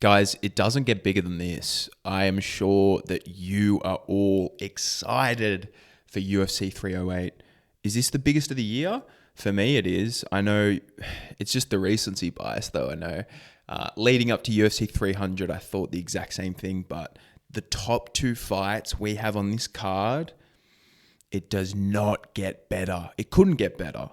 Guys, it doesn't get bigger than this. I am sure that you are all excited for UFC 308. Is this the biggest of the year? For me, it is. I know it's just the recency bias, though. I know. Leading up to UFC 300, I thought the exact same thing, but the top two fights we have on this card, it does not get better. It couldn't get better.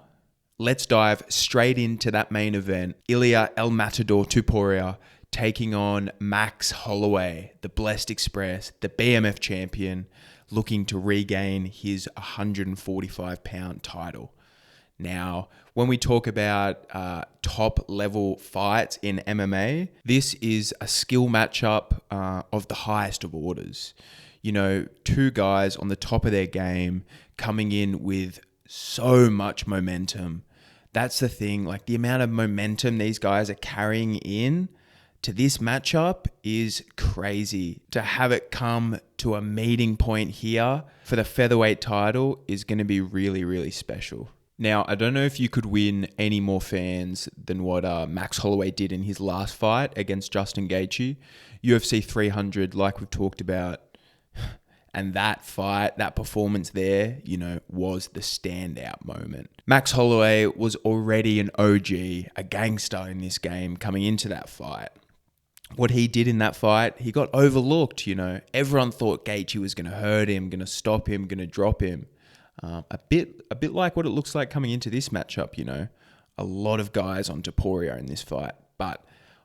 Let's dive straight into that main event. Ilia El Matador Topuria taking on Max Holloway, the Blessed Express, the BMF champion, looking to regain his 145-pound title. Now, when we talk about top-level fights in MMA, this is a skill matchup of the highest of orders. You know, two guys on the top of their game coming in with so much momentum. That's the thing, like the amount of momentum these guys are carrying in to this matchup is crazy. To have it come to a meeting point here for the featherweight title is going to be really, really special. Now, I don't know if you could win any more fans than what Max Holloway did in his last fight against Justin Gaethje. UFC 300, like we've talked about, and that fight, that performance there, you know, was the standout moment. Max Holloway was already an OG, a gangster in this game coming into that fight. What he did in that fight, he got overlooked, you know. Everyone thought Gaethje was going to hurt him, going to stop him, going to drop him. A bit like what it looks like coming into this matchup, you know. A lot of guys on Topuria in this fight. But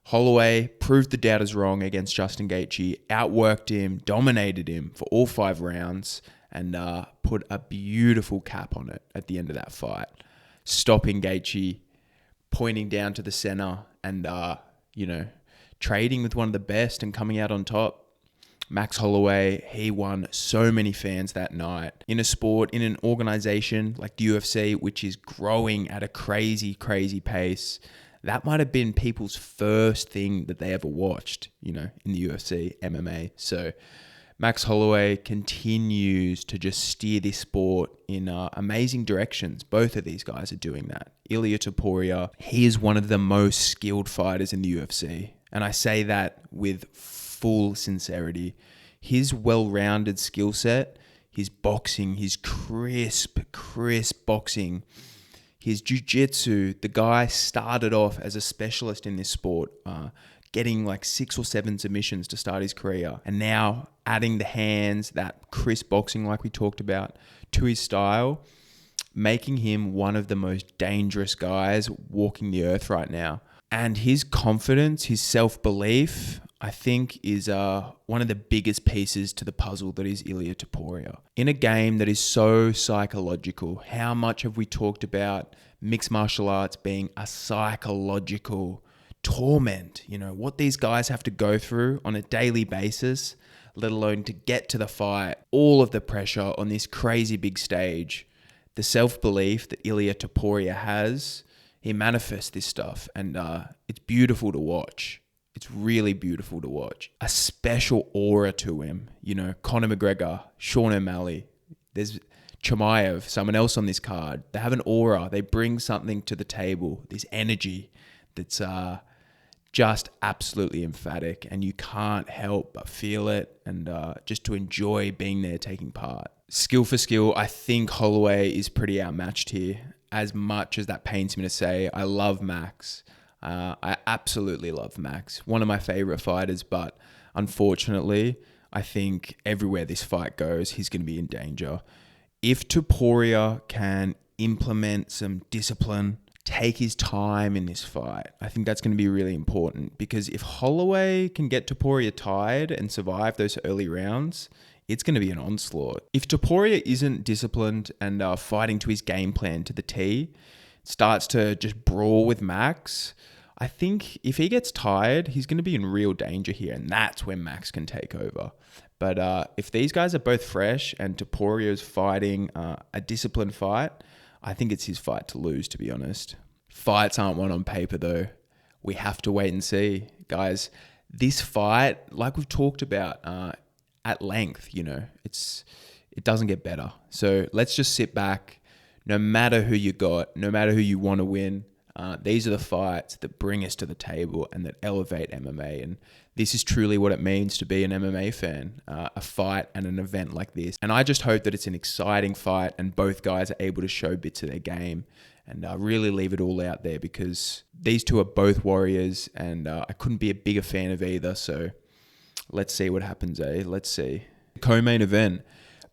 Holloway proved the doubters wrong against Justin Gaethje, outworked him, dominated him for all 5 rounds, and put a beautiful cap on it at the end of that fight. Stopping Gaethje, pointing down to the center, and, you know, trading with one of the best and coming out on top. Max Holloway, he won so many fans that night. In a sport, in an organization like the UFC, which is growing at a crazy, crazy pace, that might have been people's first thing that they ever watched, you know, in the UFC, MMA. So Max Holloway continues to just steer this sport in amazing directions. Both of these guys are doing that. Ilia Topuria, he is one of the most skilled fighters in the UFC. And I say that with full sincerity. His well-rounded skill set, his boxing, his crisp boxing, his jiu-jitsu, the guy started off as a specialist in this sport, getting like 6 or 7 submissions to start his career. And now adding the hands, that crisp boxing like we talked about, to his style, making him one of the most dangerous guys walking the earth right now. And his confidence, his self-belief, I think is one of the biggest pieces to the puzzle that is Ilia Topuria. In a game that is so psychological, how much have we talked about mixed martial arts being a psychological torment? You know, what these guys have to go through on a daily basis, let alone to get to the fight, all of the pressure on this crazy big stage, the self-belief that Ilia Topuria has. He manifests this stuff, and it's beautiful to watch. It's really beautiful to watch. A special aura to him. You know, Conor McGregor, Sean O'Malley. There's Chimaev, someone else on this card. They have an aura. They bring something to the table. This energy that's just absolutely emphatic, and you can't help but feel it and just to enjoy being there, taking part. Skill for skill, I think Holloway is pretty outmatched here. As much as that pains me to say, I love Max. I absolutely love Max. One of my favorite fighters, but unfortunately, I think everywhere this fight goes, he's going to be in danger. If Topuria can implement some discipline, take his time in this fight, I think that's going to be really important, because if Holloway can get Topuria tired and survive those early rounds, it's going to be an onslaught. If Topuria isn't disciplined and fighting to his game plan to the T, starts to just brawl with Max, I think if he gets tired, he's going to be in real danger here, and that's when Max can take over. But if these guys are both fresh and Topuria is fighting a disciplined fight, I think it's his fight to lose, to be honest. Fights aren't won on paper, though. We have to wait and see. Guys, this fight, like we've talked about at length, you know, it doesn't get better. So let's just sit back. No matter who you got, no matter who you want to win, these are the fights that bring us to the table and that elevate MMA. And This is truly what it means to be an MMA fan, a fight and an event like this. And I just hope that it's an exciting fight and both guys are able to show bits of their game and really leave it all out there, because these two are both warriors and I couldn't be a bigger fan of either. So let's see what happens, eh? Let's see. Co-main event,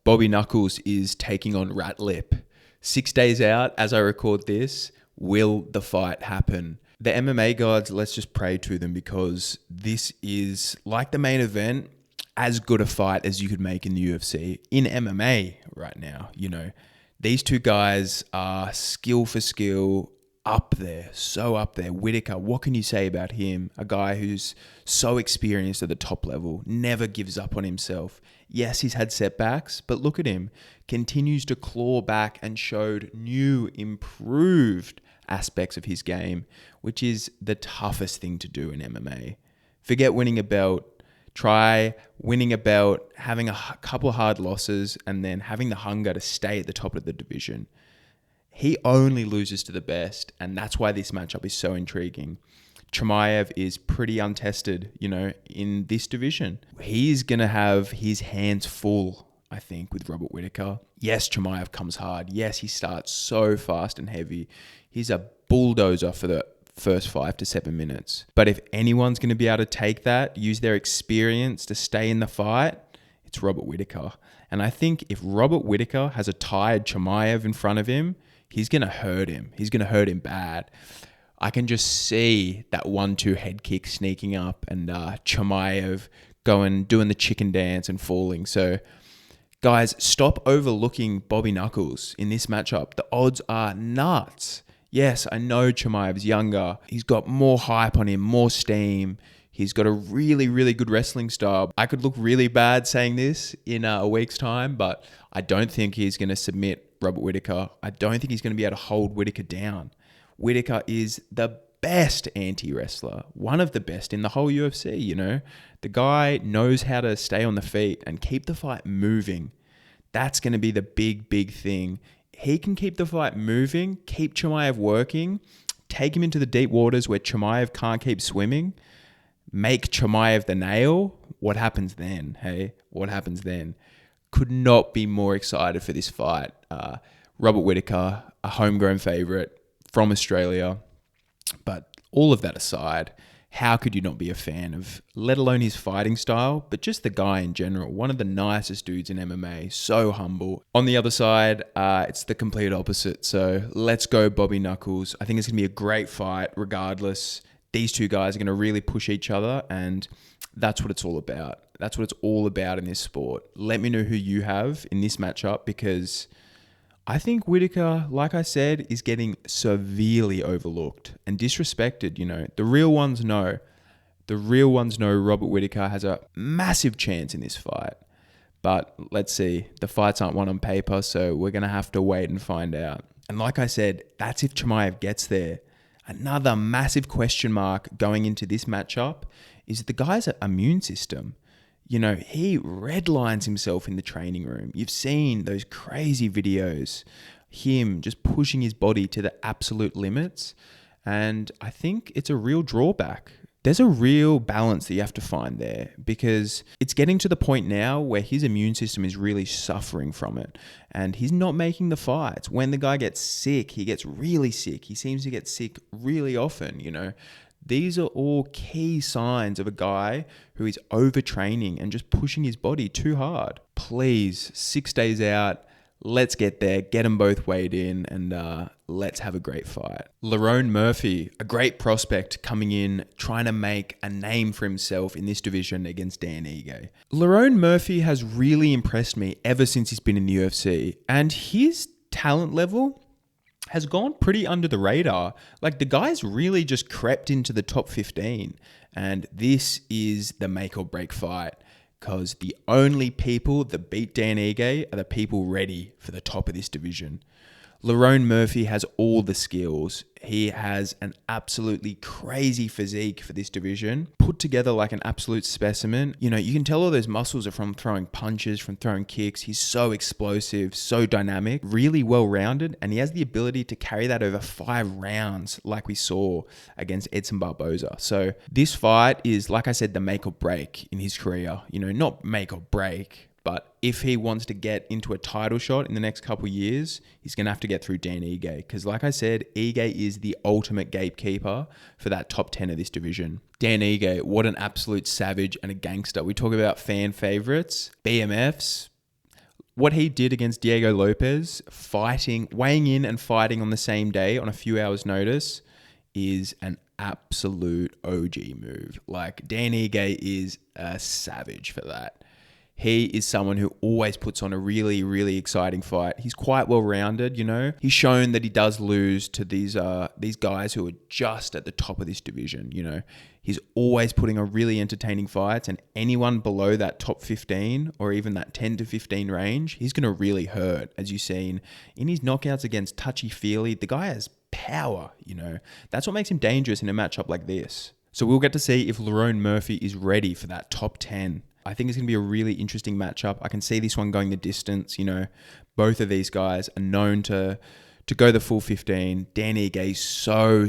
Bobby Knuckles is taking on Ratlip. 6 days out as I record this. Will the fight happen? The MMA gods, let's just pray to them, because this is, like the main event, as good a fight as you could make in the UFC. In MMA right now, you know, these two guys are skill for skill up there, so up there. Whittaker, what can you say about him? A guy who's so experienced at the top level, never gives up on himself. Yes, he's had setbacks, but look at him. Continues to claw back and showed new, improved aspects of his game, which is the toughest thing to do in MMA. Forget winning a belt. Try winning a belt, having a couple of hard losses, and then having the hunger to stay at the top of the division. He only loses to the best, and that's why this matchup is so intriguing. Chimaev is pretty untested, you know, in this division. He's going to have his hands full, I think, with Robert Whittaker. Yes, Chimaev comes hard. Yes, he starts so fast and heavy. He's a bulldozer for the first 5 to 7 minutes. But if anyone's going to be able to take that, use their experience to stay in the fight, it's Robert Whittaker. And I think if Robert Whittaker has a tired Chimaev in front of him, he's going to hurt him. He's going to hurt him bad. I can just see that 1-2 head kick sneaking up and Chimaev doing the chicken dance and falling. So guys, stop overlooking Bobby Knuckles in this matchup. The odds are nuts. Yes, I know Chimaev's younger. He's got more hype on him, more steam. He's got a really, really good wrestling style. I could look really bad saying this in a week's time, but I don't think he's going to submit Robert Whittaker. I don't think he's going to be able to hold Whittaker down. Whittaker is the best anti-wrestler, one of the best in the whole UFC, you know. The guy knows how to stay on the feet and keep the fight moving. That's going to be the big, big thing. He can keep the fight moving, keep Chimaev working, take him into the deep waters where Chimaev can't keep swimming, make Chimaev the nail. What happens then? Hey, what happens then? Could not be more excited for this fight. Robert Whittaker, a homegrown favorite from Australia. But all of that aside, how could you not be a fan of, let alone his fighting style, but just the guy in general, one of the nicest dudes in MMA, so humble. On the other side, it's the complete opposite. So let's go Bobby Knuckles. I think it's going to be a great fight regardless. These two guys are going to really push each other, and that's what it's all about. That's what it's all about in this sport. Let me know who you have in this matchup, because I think Whittaker, like I said, is getting severely overlooked and disrespected. You know, the real ones know. The real ones know Robert Whittaker has a massive chance in this fight. But let's see. The fights aren't won on paper, so we're going to have to wait and find out. And like I said, that's if Chimaev gets there. Another massive question mark going into this matchup is the guy's immune system. You know, he redlines himself in the training room. You've seen those crazy videos, him just pushing his body to the absolute limits. And I think it's a real drawback. There's a real balance that you have to find there, because it's getting to the point now where his immune system is really suffering from it. And he's not making the fights. When the guy gets sick, he gets really sick. He seems to get sick really often, you know. These are all key signs of a guy who is overtraining and just pushing his body too hard. Please, 6 days out, let's get there, get them both weighed in, and let's have a great fight. Lerone Murphy, a great prospect coming in, trying to make a name for himself in this division against Dan Ige. Lerone Murphy has really impressed me ever since he's been in the UFC, and his talent level has gone pretty under the radar. Like, the guy's really just crept into the top 15. And this is the make or break fight, because the only people that beat Dan Ige are the people ready for the top of this division. Lerone Murphy has all the skills. He has an absolutely crazy physique for this division, put together like an absolute specimen. You know, you can tell all those muscles are from throwing punches, from throwing kicks. He's so explosive, so dynamic, really well-rounded, and he has the ability to carry that over 5 rounds like we saw against Edson Barboza. So this fight is, like I said, the make or break in his career. You know, not make or break, but if he wants to get into a title shot in the next couple of years, he's going to have to get through Dan Ige. Because like I said, Ige is the ultimate gatekeeper for that top 10 of this division. Dan Ige, what an absolute savage and a gangster. We talk about fan favorites, BMFs. What he did against Diego Lopez, weighing in and fighting on the same day on a few hours' notice, is an absolute OG move. Like, Dan Ige is a savage for that. He is someone who always puts on a really, really exciting fight. He's quite well-rounded, you know. He's shown that he does lose to these guys who are just at the top of this division, you know. He's always putting on really entertaining fights, and anyone below that top 15 or even that 10 to 15 range, he's going to really hurt, as you've seen in his knockouts against Touchy-Feely. The guy has power, you know. That's what makes him dangerous in a matchup like this. So we'll get to see if Lerone Murphy is ready for that top 10. I think it's going to be a really interesting matchup. I can see this one going the distance. You know, both of these guys are known to go the full 15. Dan Ige is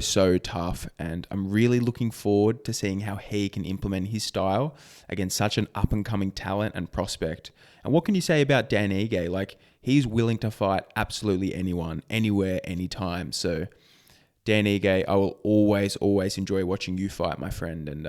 so tough, and I'm really looking forward to seeing how he can implement his style against such an up-and-coming talent and prospect. And what can you say about Dan Ige? Like, he's willing to fight absolutely anyone, anywhere, anytime. So, Dan Ige, I will always enjoy watching you fight, my friend, and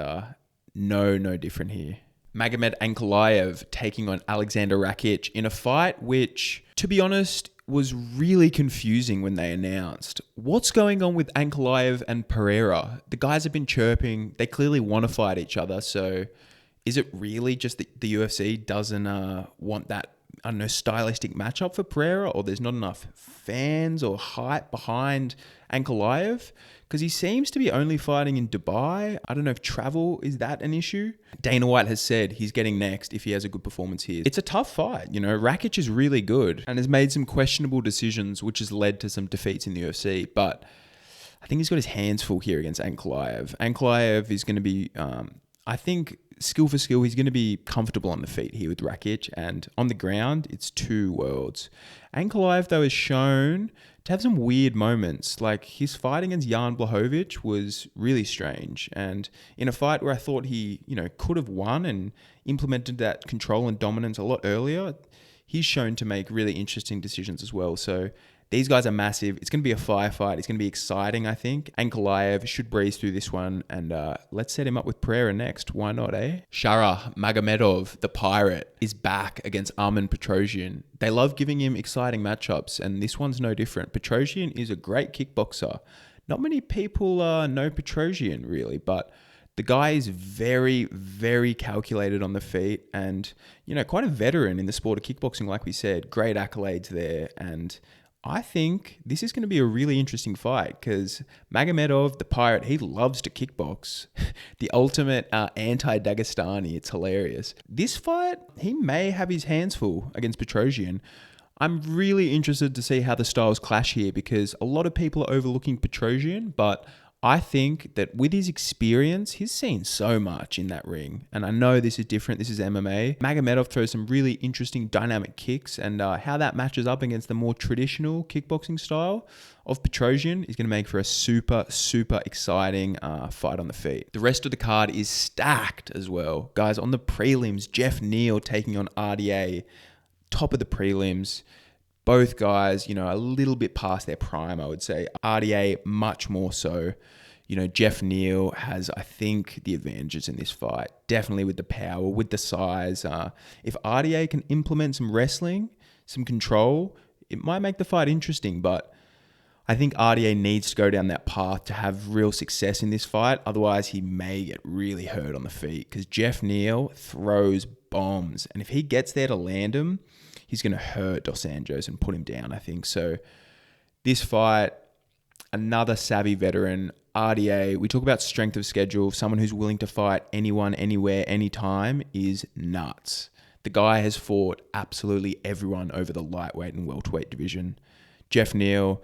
no different here. Magomed Ankalaev taking on Alexander Rakic in a fight which, to be honest, was really confusing when they announced. What's going on with Ankalaev and Pereira? The guys have been chirping. They clearly want to fight each other. So is it really just that the UFC doesn't want that, I don't know, stylistic matchup for Pereira, or there's not enough fans or hype behind Ankalaev? Because he seems to be only fighting in Dubai. I don't know if travel, is that an issue? Dana White has said he's getting next if he has a good performance here. It's a tough fight. You know, Rakic is really good and has made some questionable decisions, which has led to some defeats in the UFC. But I think he's got his hands full here against Ankalaev. Ankalaev is going to be, I think, skill for skill, he's going to be comfortable on the feet here with Rakic, and on the ground, it's two worlds. Ankalaev, though, has shown to have some weird moments. Like, his fight against Jan Blachowicz was really strange, and in a fight where I thought he, you know, could have won and implemented that control and dominance a lot earlier, he's shown to make really interesting decisions as well. So these guys are massive. It's going to be a firefight. It's going to be exciting, I think. Ankalaev should breeze through this one, and let's set him up with Pereira next. Why not, eh? Shara Magomedov, the Pirate, is back against Armen Petrosyan. They love giving him exciting matchups, and this one's no different. Petrosyan is a great kickboxer. Not many people know Petrosyan, really, but the guy is very calculated on the feet, and, you know, quite a veteran in the sport of kickboxing, like we said. Great accolades there, and I think this is going to be a really interesting fight because Magomedov, the Pirate, he loves to kickbox. The ultimate anti-Dagestani. It's hilarious. This fight, he may have his hands full against Petrosyan. I'm really interested to see how the styles clash here because a lot of people are overlooking Petrosyan, but I think that with his experience, he's seen so much in that ring. And I know this is different. This is MMA. Magomedov throws some really interesting dynamic kicks, and how that matches up against the more traditional kickboxing style of Petrosyan is going to make for a super exciting fight on the feet. The rest of the card is stacked as well. Guys, on the prelims, Jeff Neal taking on RDA. Top of the prelims. Both guys, you know, a little bit past their prime, I would say. RDA much more so. You know, Jeff Neal has, I think, the advantages in this fight. Definitely with the power, with the size. If RDA can implement some wrestling, some control, it might make the fight interesting. But I think RDA needs to go down that path to have real success in this fight. Otherwise, he may get really hurt on the feet because Jeff Neal throws bombs. And if he gets there to land them, he's going to hurt Dos Anjos and put him down, I think. So this fight, another savvy veteran, RDA, we talk about strength of schedule. Someone who's willing to fight anyone, anywhere, anytime is nuts. The guy has fought absolutely everyone over the lightweight and welterweight division. Jeff Neal,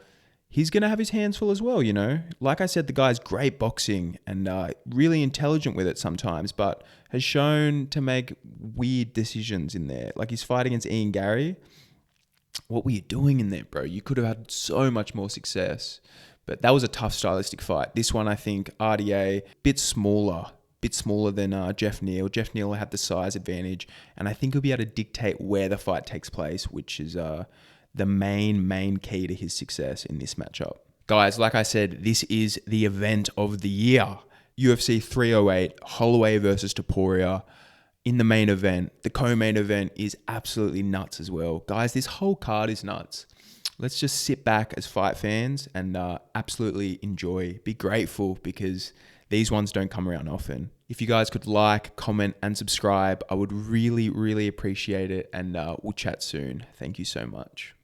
he's going to have his hands full as well, you know. Like I said, the guy's great boxing and really intelligent with it sometimes, but has shown to make weird decisions in there. Like his fight against Ian Gary, what were you doing in there, bro? You could have had so much more success. But that was a tough stylistic fight. This one, I think, RDA, bit smaller than Jeff Neal. Jeff Neal had the size advantage, and I think he'll be able to dictate where the fight takes place, which is the main key to his success in this matchup. Guys, like I said, this is the event of the year. UFC 308, Holloway versus Topuria. In the main event, the co-main event is absolutely nuts as well. Guys, this whole card is nuts. Let's just sit back as fight fans and absolutely enjoy. Be grateful because these ones don't come around often. If you guys could like, comment, and subscribe, I would really, really appreciate it. And we'll chat soon. Thank you so much.